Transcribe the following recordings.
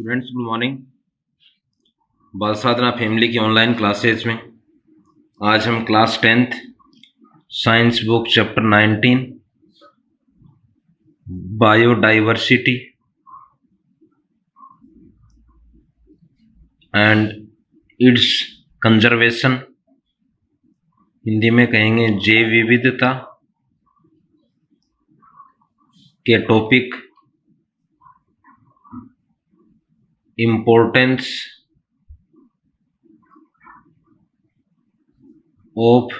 Students good morning. बाल साधना family की online classes में आज हम class 10th science book chapter 19 biodiversity and it's conservation, Hindi में कहेंगे जैव विविधता के टॉपिक इम्पोर्टेंस ऑफ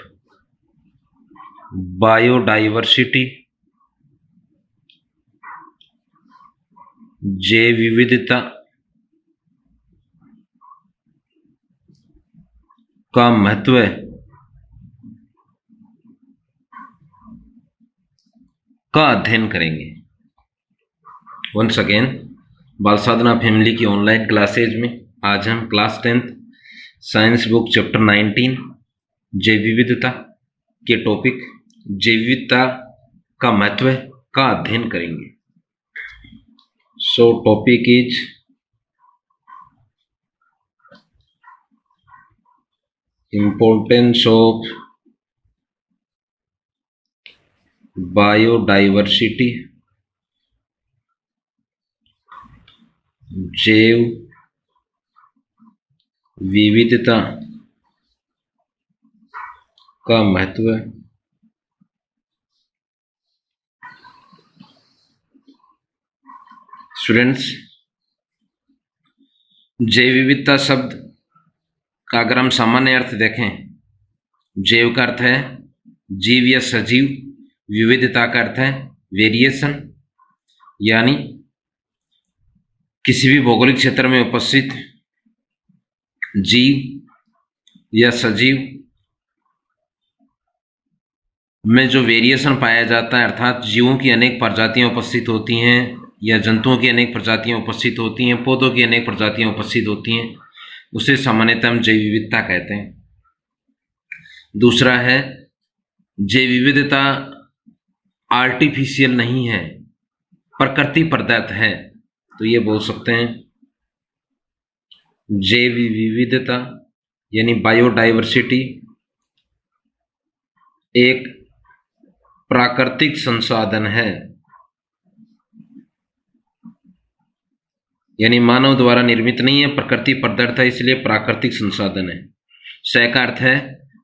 बायोडाइवर्सिटी, जैव विविधता का महत्व का अध्ययन करेंगे। वंस अगेन, बाल साधना फैमिली की ऑनलाइन क्लासेज में आज हम class 10th science book chapter 19 जैव विविधता के टॉपिक जैव विविधता का महत्व का अध्ययन करेंगे। सो topic is importance of biodiversity, जैव विविधता का महत्व। स्टूडेंट्स, जैव विविधता शब्द का अगर हम सामान्य अर्थ देखें, जैव का अर्थ है जीव या सजीव, विविधता का अर्थ है वेरिएशन, यानी किसी भी भौगोलिक क्षेत्र में उपस्थित जीव या सजीव में जो वेरिएशन पाया जाता है, अर्थात जीवों की अनेक प्रजातियां उपस्थित होती हैं या जंतुओं की अनेक प्रजातियां उपस्थित होती हैं, पौधों की अनेक प्रजातियां उपस्थित होती हैं, उसे सामान्यतः हम जैव विविधता कहते हैं। दूसरा है जैव विविधता आर्टिफिशियल नहीं है, प्रकृति प्रदत्त है, तो ये बोल सकते हैं जैव विविधता यानी बायोडाइवर्सिटी एक प्राकृतिक संसाधन है, यानी मानव द्वारा निर्मित नहीं है, प्रकृति प्रदत्त है, इसलिए प्राकृतिक संसाधन है। स का अर्थ है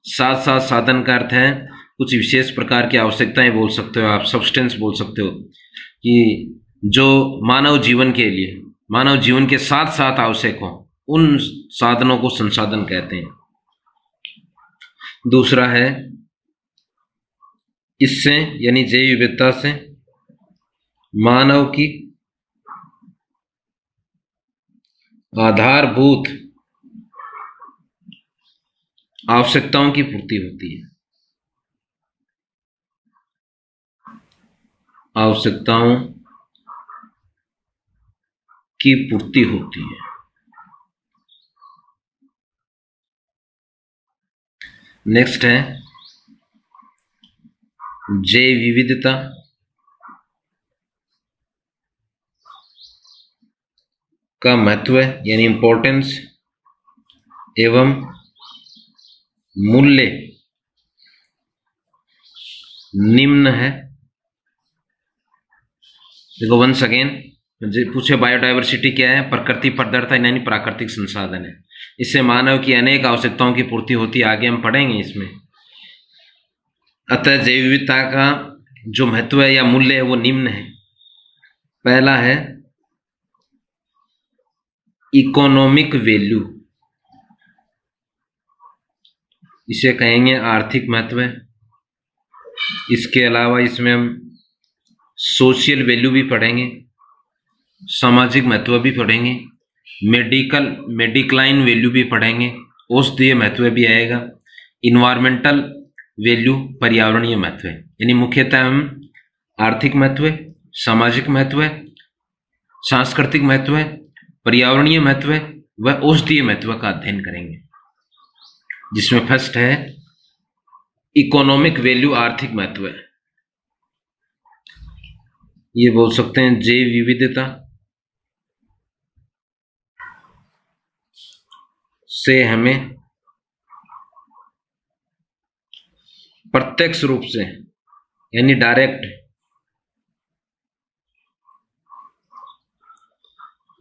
साथ साथ, साधन का अर्थ है कुछ विशेष प्रकार की आवश्यकताएं बोल सकते हो आप, सब्सटेंस बोल सकते हो, कि जो मानव जीवन के लिए, मानव जीवन के साथ साथ आवश्यक हो, उन साधनों को संसाधन कहते हैं। दूसरा है इससे यानी जैव विविधता से मानव की आधारभूत आवश्यकताओं की पूर्ति होती है, आवश्यकताओं की पूर्ति होती है। नेक्स्ट है जैव विविधता का महत्व यानी इंपॉर्टेंस एवं मूल्य निम्न है। देखो वंस अगेन, पूछे बायोडाइवर्सिटी क्या है, प्रकृति प्रदत्त यानी प्राकृतिक संसाधन है, इससे मानव की अनेक आवश्यकताओं की पूर्ति होती है, आगे हम पढ़ेंगे इसमें। अतः जैव विविधता का जो महत्व है या मूल्य है वो निम्न है। पहला है इकोनॉमिक वैल्यू, इसे कहेंगे आर्थिक महत्व। इसके अलावा इसमें हम सोशल वैल्यू भी पढ़ेंगे, सामाजिक महत्व भी पढ़ेंगे, मेडिक्लाइन वैल्यू भी पढ़ेंगे, औषधीय महत्व भी आएगा, इन्वायरमेंटल वैल्यू पर्यावरणीय महत्व, यानी मुख्यतः हम आर्थिक महत्व, सामाजिक महत्व, सांस्कृतिक महत्व, पर्यावरणीय महत्व व औषधीय महत्व का अध्ययन करेंगे, जिसमें फर्स्ट है इकोनॉमिक वैल्यू, आर्थिक महत्व। ये बोल सकते हैं जैव विविधता से हमें प्रत्यक्ष रूप से यानी डायरेक्ट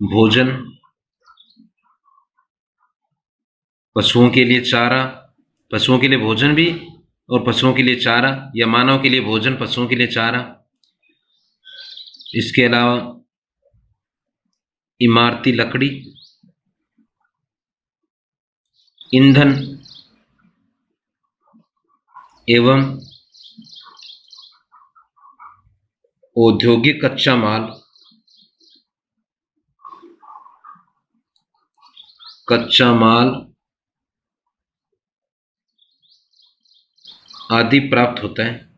भोजन, पशुओं के लिए चारा, पशुओं के लिए भोजन भी और पशुओं के लिए चारा, या मानव के लिए भोजन पशुओं के लिए चारा, इसके अलावा इमारती लकड़ी, ईंधन एवं औद्योगिक कच्चा माल, आदि प्राप्त होता है।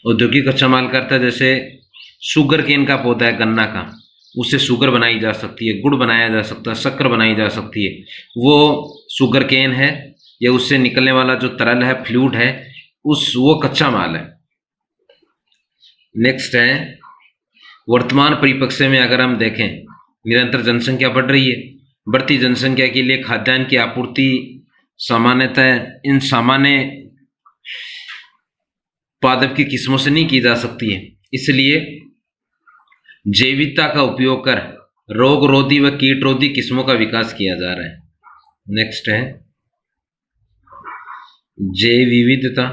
औद्योगिक कच्चा माल करता है जैसे शुगर केन का पौधा है, गन्ना का, उससे शुगर बनाई जा सकती है, गुड़ बनाया जा सकता है, शक्कर बनाई जा सकती है, वो शुगर केन है, या उससे निकलने वाला जो तरल है, फ्लूइड है, वो कच्चा माल है। नेक्स्ट है, वर्तमान परिप्रेक्ष्य में अगर हम देखें, निरंतर जनसंख्या बढ़ रही है, बढ़ती जनसंख्या के लिए खाद्यान्न की आपूर्ति सामान्यतः इन सामान्य पादप की किस्मों से नहीं की जा सकती है, इसलिए जैविकता का उपयोग कर रोग रोधी व कीट रोधी किस्मों का विकास किया जा रहा है। नेक्स्ट है, जैव विविधता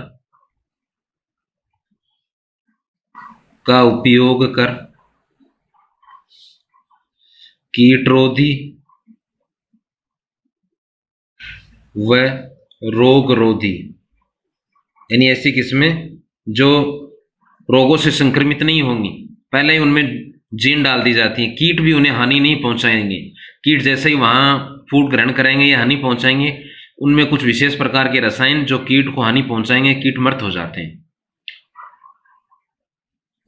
का उपयोग कर कीट रोधी व रोग रोधी, यानी ऐसी किस्में जो रोगों से संक्रमित नहीं होंगी, पहले ही उनमें जीन डाल दी जाती हैं, कीट भी उन्हें हानि नहीं पहुंचाएंगे, कीट जैसे ही वहां फूड ग्रहण करेंगे या हानि पहुंचाएंगे, उनमें कुछ विशेष प्रकार के रसायन जो कीट को हानि पहुंचाएंगे, कीट मृत हो जाते हैं।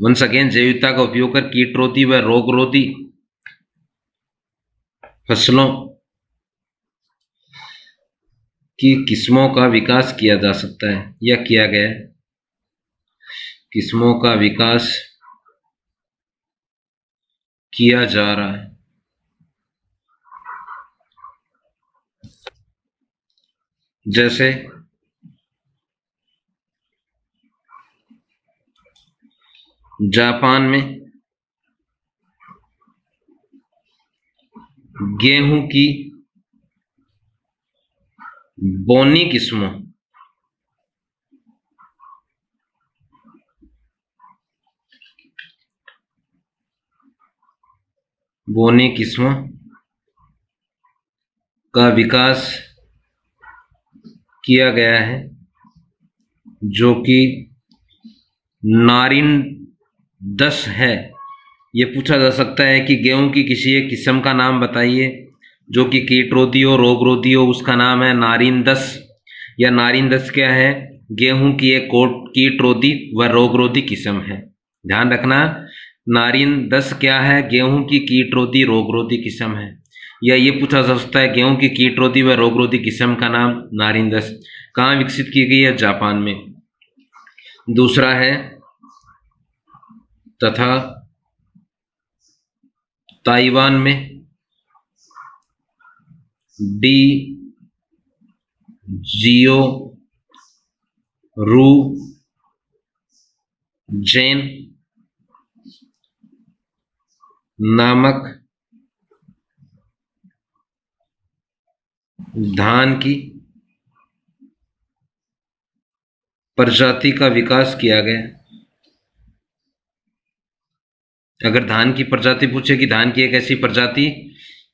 वंस अगेन, जैविकता का उपयोग कर कीट रोधी व रोग रोधी फसलों की किस्मों का विकास किया जा सकता है या किया गया है। किस्मों का विकास किया जा रहा है। जैसे जापान में गेहूं की बोनी किस्मों का विकास किया गया है, जो कि नारिन 10 है। ये पूछा जा सकता है कि गेहूं की किसी एक किस्म का नाम बताइए जो कि कीट रोधी हो, रोग रोधी हो, उसका नाम है नारिन 10। या नारिन 10 क्या है? गेहूं की एक कीट रोधी व रोग रोधी किस्म है। ध्यान रखना, नारिन 10 क्या है? गेहूं की कीट रोधी रोग रोधी किस्म है। या ये पूछा जा सकता है गेहूं की कीट रोधी व रोग रोधी किस्म का नाम नारिन 10 कहाँ विकसित की गई है? जापान में। दूसरा है तथा ताइवान में डी जियो रू जेन नामक धान की प्रजाति का विकास किया गया। अगर धान की प्रजाति पूछे कि धान की एक ऐसी प्रजाति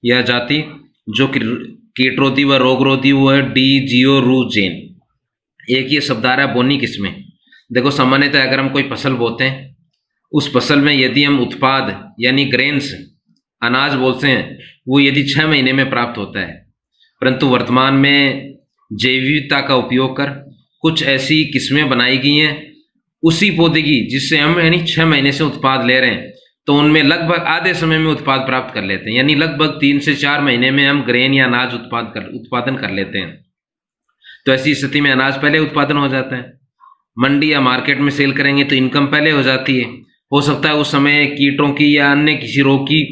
या जाति जो कीट रोधी व रोग रोधी, वो है डी जियो रू जेन। एक ये शब्द आ रहा है बोनी किस्में। देखो, सामान्यतः अगर हम कोई फसल बोते हैं, उस फसल में यदि हम उत्पाद यानी ग्रेन्स अनाज बोलते हैं, वो यदि 6 महीने में प्राप्त होता है, परंतु वर्तमान में जैव विविधता का उपयोग कर कुछ ऐसी किस्में बनाई गई हैं उसी पौधे की जिससे हम यानी 6 महीने से उत्पाद ले रहे हैं, तो उनमें लगभग आधे समय में उत्पाद प्राप्त कर लेते हैं। यानी लगभग 3 से 4 महीने में हम ग्रेन या अनाज उत्पादन कर लेते हैं। तो ऐसी स्थिति में अनाज पहले उत्पादन हो जाता है, मंडी या मार्केट में सेल करेंगे तो इनकम पहले हो जाती है। हो सकता है उस समय कीटों की या अन्य किसी रोग की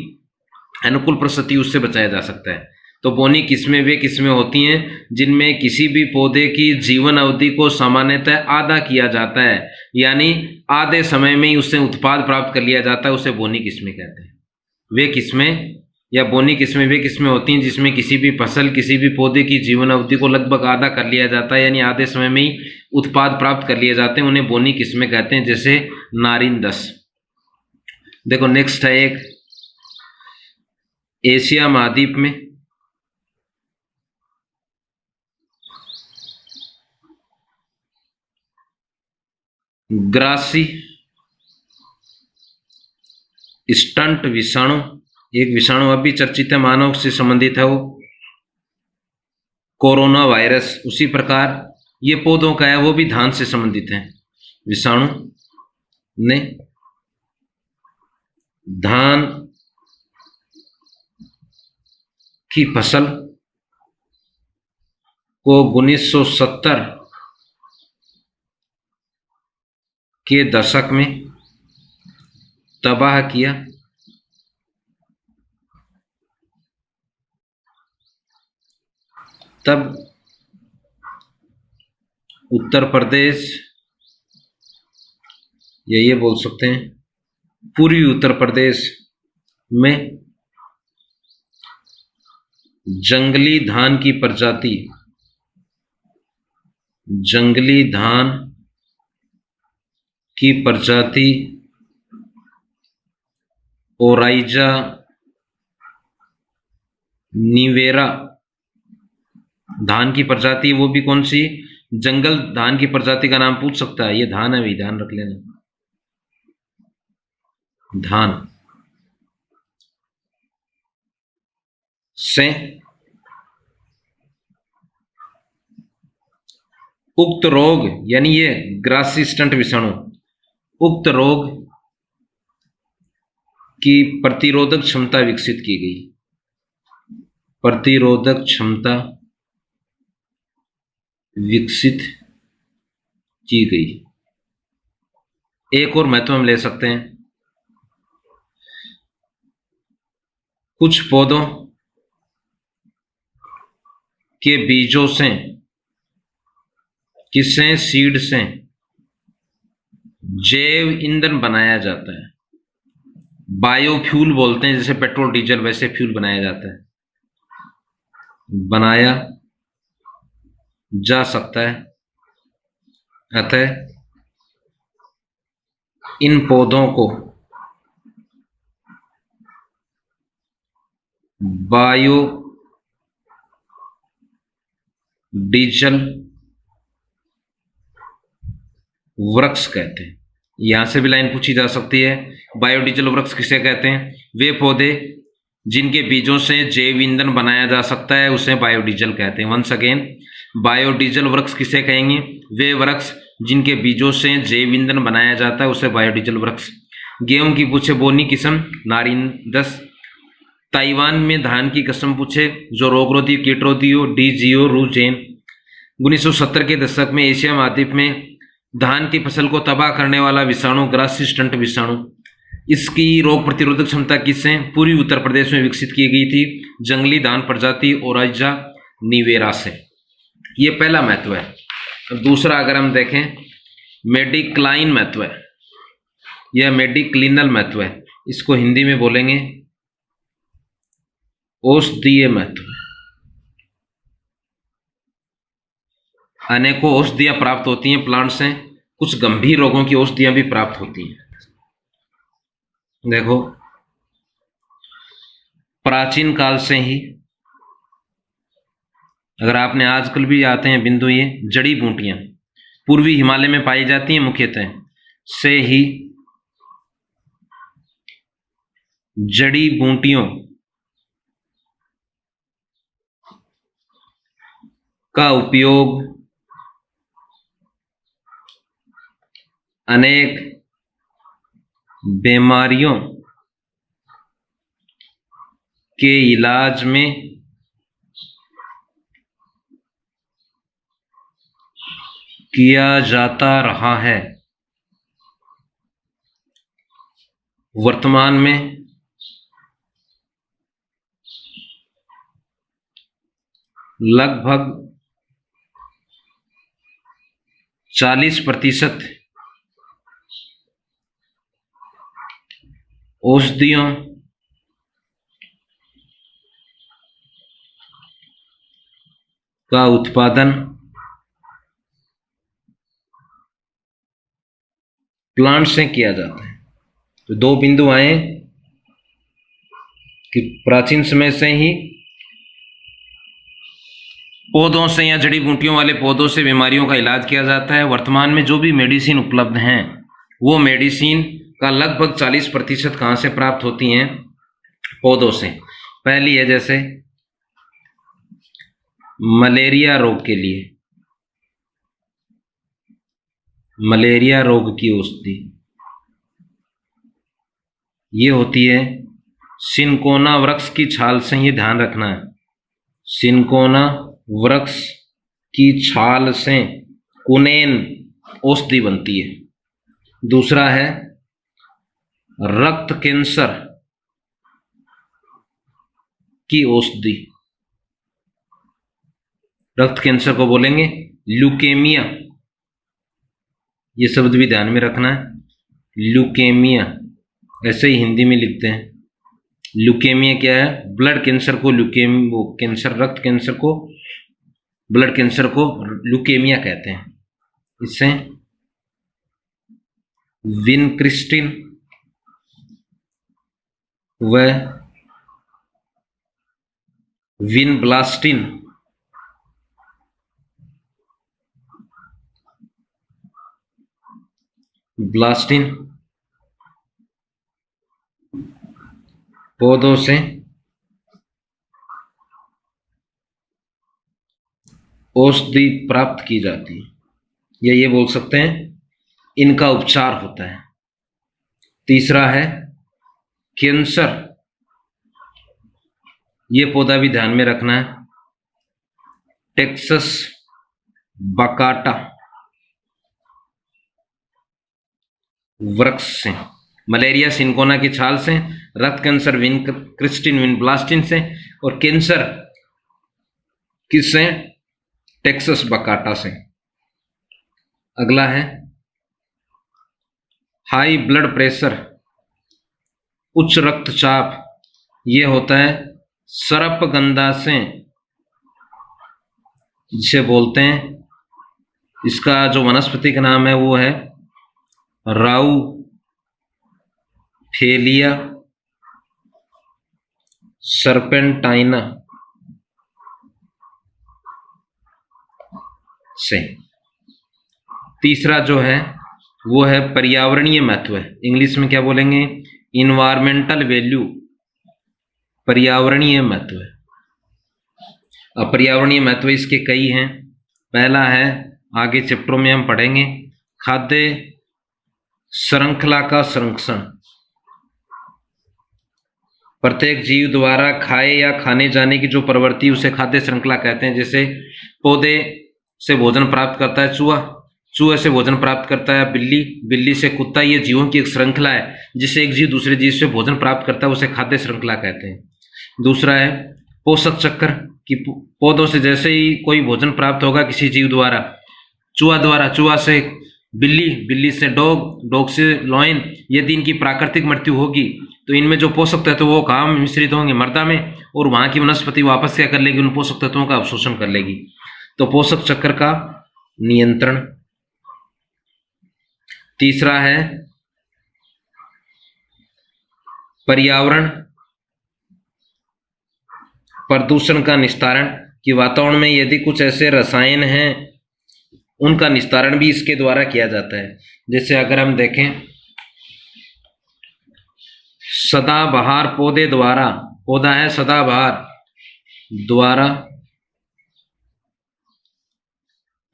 अनुकूल परिस्थिति उससे बचाया जा सकता है। तो बोनी किस्में वे किस्में होती हैं जिनमें किसी भी पौधे की जीवन अवधि को सामान्यतः आधा किया जाता है, यानी आधे समय में ही उससे उत्पाद प्राप्त कर लिया जाता है, उसे बोनी किस्में कहते हैं। वे किस्में या बोनी किस्में वे किस्में होती हैं जिसमें किसी भी फसल, किसी भी पौधे की जीवन अवधि को लगभग आधा कर लिया जाता है, यानी आधे समय में ही उत्पाद प्राप्त कर लिए जाते हैं, उन्हें बोनी किस्में कहते हैं, जैसे नारिन 10। देखो नेक्स्ट है एक एशिया महाद्वीप में ग्रासी स्टंट विषाणु, एक विषाणु अभी चर्चित है, मानव से संबंधित है वो, कोरोना वायरस। उसी प्रकार ये पौधों का है, वो भी धान से संबंधित है। विषाणु ने धान की फसल को 1970 के दशक में तबाह किया। तब उत्तर प्रदेश, या ये बोल सकते हैं पूर्वी उत्तर प्रदेश में जंगली धान की प्रजाति, जंगली धान की प्रजाति ओराइजा निवेरा धान की प्रजाति, वो भी कौन सी, जंगल धान की प्रजाति का नाम पूछ सकता है, ये धान है, भी ध्यान रख लेना। धान से उक्त रोग, यानी ये ग्रासी स्टंट विषाणु उक्त रोग की प्रतिरोधक क्षमता विकसित की गई, प्रतिरोधक क्षमता विकसित की गई। एक और महत्व हम ले सकते हैं, कुछ पौधों के बीजों से, किससे, सीड से जैव ईंधन बनाया जाता है, बायोफ्यूल बोलते हैं, जैसे पेट्रोल डीजल वैसे फ्यूल बनाया जाता है, बनाया जा सकता है। अतः इन पौधों को बायो डीजल वृक्ष कहते हैं। यहां से भी लाइन पूछी जा सकती है, बायोडीजल वृक्ष किसे कहते हैं, वे पौधे जिनके बीजों से जैव ईंधन बनाया जा सकता है उसे बायोडीजल कहते हैं। वंस अगेन, बायोडीजल वृक्ष किसे कहेंगे, वे वृक्ष जिनके बीजों से जैव ईंधन बनाया जाता है उसे बायोडीजल वृक्ष। गेहूं की पूछे बोनी किस्म नारिन 10। ताइवान में धान की किस्म पूछे जो रोगरोधी कीटरोधी हो, DGO रूजेन। 1970 के दशक में एशिया महाद्वीप में धान की फसल को तबाह करने वाला विषाणु ग्रासी स्टंट विषाणु, इसकी रोग प्रतिरोधक क्षमता किससे, पूर्वी उत्तर प्रदेश में विकसित की गई थी, जंगली धान प्रजाति ओराइजा निवेरा से। ये पहला महत्व है। अब दूसरा अगर हम देखें, मेडिक्लाइन महत्व है, यह मेडिक्लिनल महत्व है, इसको हिंदी में बोलेंगे औषधीय महत्व। अनेकों औषधियां प्राप्त होती हैं प्लांट से, कुछ गंभीर रोगों की औषधियां भी प्राप्त होती हैं। देखो प्राचीन काल से ही, अगर आपने आजकल भी आते हैं बिंदु, ये जड़ी बूटियां पूर्वी हिमालय में पाई जाती हैं मुख्यतः, से ही जड़ी बूटियों का उपयोग अनेक बीमारियों के इलाज में किया जाता रहा है। वर्तमान में लगभग 40% औषधियों का उत्पादन प्लांट से किया जाता है। तो दो बिंदु आए कि प्राचीन समय से ही पौधों से या जड़ी बूटियों वाले पौधों से बीमारियों का इलाज किया जाता है। वर्तमान में जो भी मेडिसिन उपलब्ध हैं वो मेडिसिन का लगभग 40% कहाँ से प्राप्त होती हैं? पौधों से। पहली है जैसे मलेरिया रोग के लिए, मलेरिया रोग की औषधि ये होती है सिनकोना वृक्ष की छाल से। ये ध्यान रखना है, सिनकोना वृक्ष की छाल से कुनेन औषधि बनती है। दूसरा है रक्त कैंसर की औषधि। रक्त कैंसर को बोलेंगे ल्यूकेमिया, ये शब्द भी ध्यान में रखना है, ल्यूकेमिया, ऐसे ही हिंदी में लिखते हैं। ल्यूकेमिया क्या है? ब्लड कैंसर को वो कैंसर, रक्त कैंसर को, ब्लड कैंसर को ल्यूकेमिया कहते हैं। इससे विनक्रिस्टिन व विनब्लास्टिन पौधों से औषधि प्राप्त की जाती है, या ये बोल सकते हैं इनका उपचार होता है। तीसरा है कैंसर, ये पौधा भी ध्यान में रखना है, टेक्सस बकाटा वृक्ष से। मलेरिया सिनकोना की छाल से, रक्त कैंसर विनक्रिस्टिन विनब्लास्टिन से, और कैंसर किससे? टेक्सस बकाटा से। अगला है हाई ब्लड प्रेशर, उच्च रक्तचाप, ये होता है सर्पगंधा से, जिसे बोलते हैं, इसका जो वनस्पति का नाम है वो है राउ फेलिया सर्पेंटाइना से। तीसरा जो है वो है पर्यावरणीय महत्व, इंग्लिश में क्या बोलेंगे? इन्वायरमेंटल वैल्यू, पर्यावरणीय महत्व। अब पर्यावरणीय महत्व इसके कई हैं। पहला है, आगे चैप्टरों में हम पढ़ेंगे, खाद्य श्रृंखला का संरक्षण। प्रत्येक जीव द्वारा खाए या खाने जाने की जो प्रवृत्ति उसे खाद्य श्रृंखला कहते हैं। जैसे पौधे से भोजन प्राप्त करता है चूहा, चूहे से भोजन प्राप्त करता है बिल्ली, बिल्ली से कुत्ता। ये जीवों की एक श्रृंखला है, जिससे एक जीव दूसरे जीव से भोजन प्राप्त करता है, उसे खाद्य श्रृंखला कहते हैं। दूसरा है पोषक चक्र, कि पौधों से जैसे ही कोई भोजन प्राप्त होगा किसी जीव द्वारा, चूहा से बिल्ली, बिल्ली से डॉग, डॉग से लॉयन, यदि इनकी प्राकृतिक मृत्यु होगी तो इनमें जो पोषक तत्व वो कहाँ मिश्रित होंगे? मृदा में, और वहां की वनस्पति वापस क्या कर लेगी? उन पोषक तत्वों का अवशोषण कर लेगी। तो पोषक चक्र का नियंत्रण। तीसरा है पर्यावरण प्रदूषण का निस्तारण, कि वातावरण में यदि कुछ ऐसे रसायन हैं उनका निस्तारण भी इसके द्वारा किया जाता है। जैसे अगर हम देखें सदाबहार पौधे द्वारा, पौधा है सदाबहार, द्वारा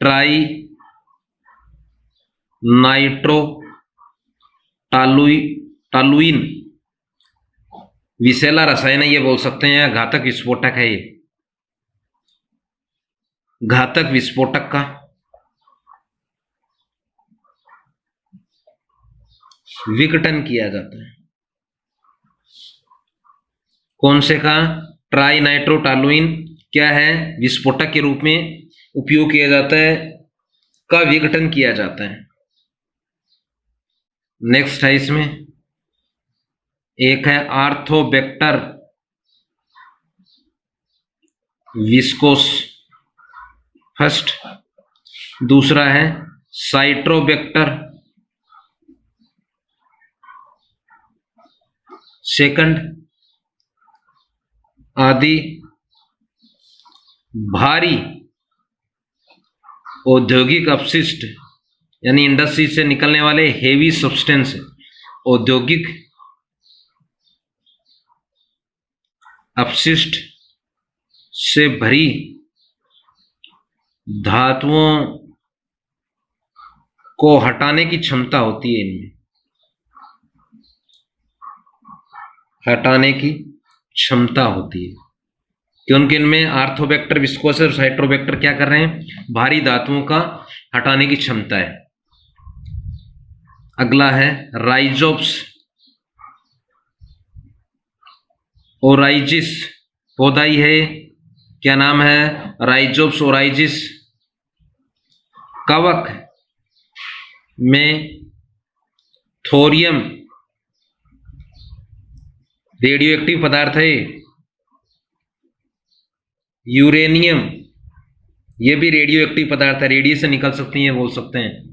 ट्राई नाइट्रो टालुइन विषैला रसायन है, ये बोल सकते हैं, घातक विस्फोटक है। ये घातक विस्फोटक का विघटन किया जाता है। कौन से का? ट्राई नाइट्रोटालुइन क्या है, विस्फोटक के रूप में उपयोग किया जाता है, का विघटन किया जाता है। नेक्स्ट है इसमें एक है आर्थोबैक्टर विस्कोस फर्स्ट, दूसरा है साइट्रोबैक्टर सेकंड, आदि भारी औद्योगिक अपशिष्ट यानी इंडस्ट्री से निकलने वाले हेवी सब्सटेंस, औद्योगिक अपशिष्ट से भरी धातुओं को हटाने की क्षमता होती है इनमें, हटाने की क्षमता होती है, क्योंकि इनमें आर्थोबैक्टर विस्कोस और साइट्रोबैक्टर क्या कर रहे हैं, भारी धातुओं का हटाने की क्षमता है। अगला है राइजोप्स ओराइजिस, पौधा ही है, क्या नाम है, राइजोप्स ओराइजिस। कवक में थोरियम रेडियो एक्टिव पदार्थ है, यूरेनियम ये भी रेडियो एक्टिव पदार्थ है, रेडिएशन निकल सकती है बोल सकते हैं।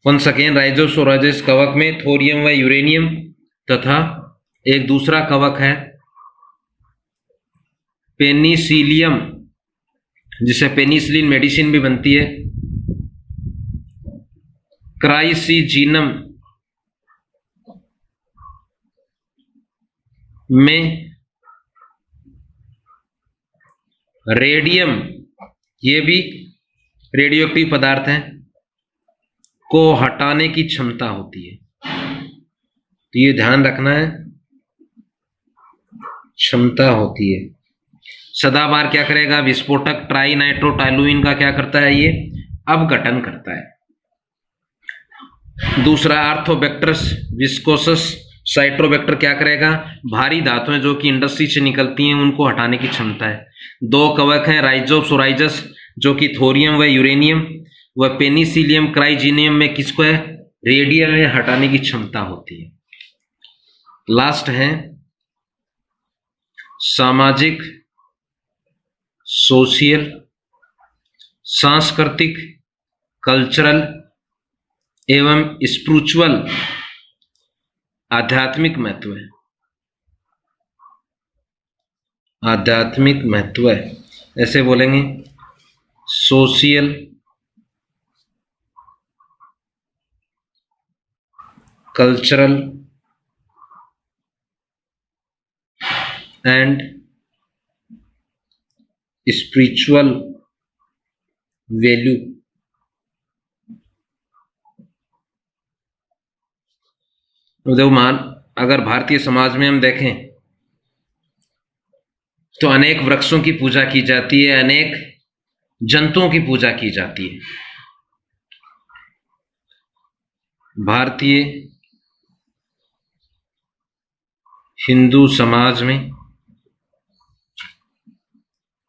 वन सेकेंड, राइजोप्स ओराइजिस कवक में थोरियम व यूरेनियम तथा एक दूसरा कवक है पेनिसिलियम, जिससे पेनिसिलिन मेडिसिन भी बनती है, क्राइसिजीनम में रेडियम ये भी रेडियो एक्टिव पदार्थ है को हटाने की क्षमता होती है, तो ये ध्यान रखना है, क्षमता होती है। सदाबहार क्या करेगा, विस्फोटक ट्राइनाइट्रोटाइलुइन का क्या करता है, ये अपघटन करता है। दूसरा आर्थोबैक्टरस विस्कोसस साइट्रोबैक्टर क्या करेगा, भारी धातुएं जो कि इंडस्ट्री से निकलती हैं उनको हटाने की क्षमता है। दो कवक हैं राइजोप्स ओराइजस जो कि थोरियम व यूरेनियम, व पेनिसिलियम क्राइजीनियम में किसको है, रेडियम में हटाने की क्षमता होती है। लास्ट है सामाजिक सोशियल सांस्कृतिक कल्चरल एवं स्पिरिचुअल आध्यात्मिक महत्व है, आध्यात्मिक महत्व है, ऐसे बोलेंगे social cultural and spiritual value. देखो मान अगर भारतीय समाज में हम देखें तो अनेक वृक्षों की पूजा की जाती है, अनेक जंतुओं की पूजा की जाती है। भारतीय हिंदू समाज में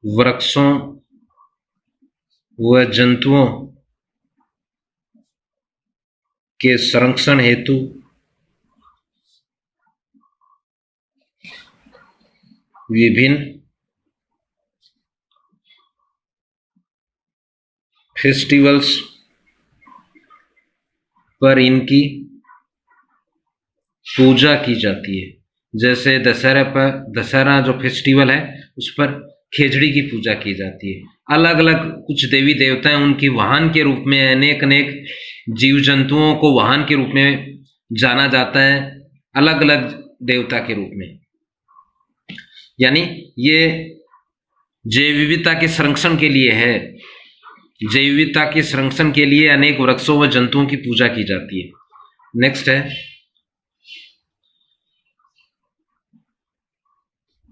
वृक्षों व जंतुओं के संरक्षण हेतु विभिन्न फेस्टिवल्स पर इनकी पूजा की जाती है। जैसे दशहरा जो फेस्टिवल है उस पर खेजड़ी की पूजा की जाती है। अलग अलग कुछ देवी देवता हैं, उनकी वाहन के रूप में अनेक अनेक जीव जंतुओं को वाहन के रूप में जाना जाता है, अलग अलग देवता के रूप में। यानी ये जैव विविधता के संरक्षण के लिए है, जैव विविधता के संरक्षण के लिए अनेक वृक्षों व जंतुओं की पूजा की जाती है। नेक्स्ट है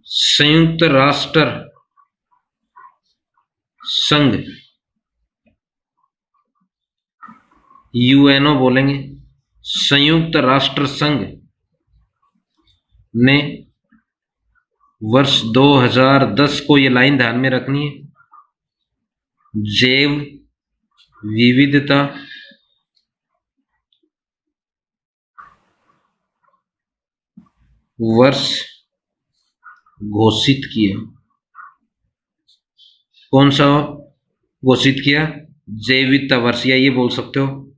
संयुक्त राष्ट्र संघ, यूएनओ बोलेंगे, संयुक्त राष्ट्र संघ ने वर्ष 2010 को, ये लाइन ध्यान में रखनी है, जैव विविधता वर्ष घोषित किया। कौन सा घोषित किया? जैव विविधता वर्ष, या ये बोल सकते हो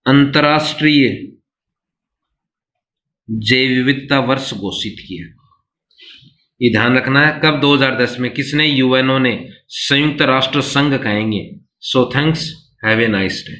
अंतर्राष्ट्रीय जैव विविधता वर्ष घोषित किया। ये ध्यान रखना है। कब? 2010 में। किसने? यूएनओ ने, संयुक्त राष्ट्र संघ कहेंगे। So thanks, have a nice day.